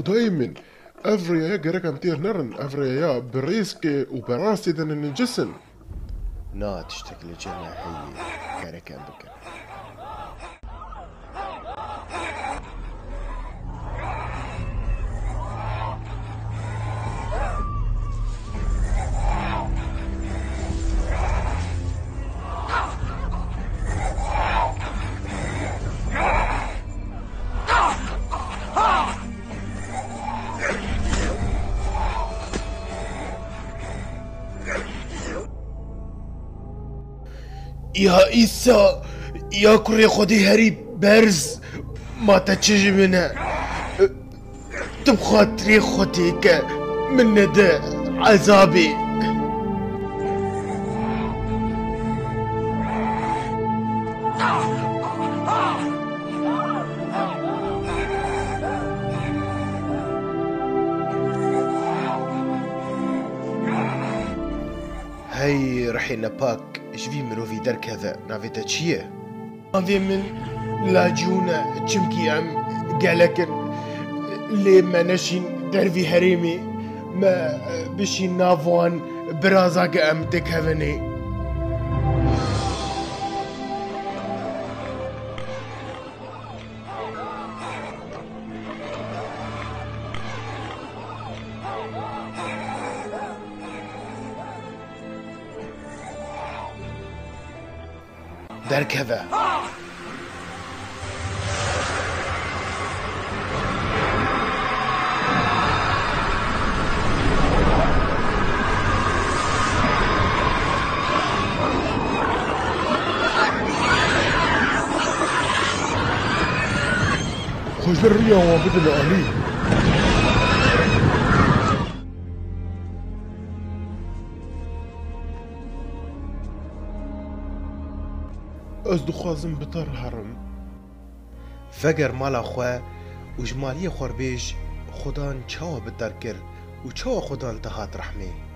خدای من افریا گرکم تیر نرن افریا بريسكي وبراسي دن الجسن نا تشتكل جنة هي كاركا بكا يا عيسى يا كري خدي هري برز ما تتشجي منها تبخاطري خديك من ندى عذابي هاي رحينا باك جبي مروفي درك هذا نافيتا تشيه هذي من لاجونا تشمكي عم قالك لي ما نشين درفي هريمي ما بشي نافوان برازاق ام دكهفني درك هذا خوش دریا وابد العالی از دخوازم بطر هرم فقر مالا خواه و جمالی خوربیج خدان چاوا بدر کر و چاوا خدان تهات رحمه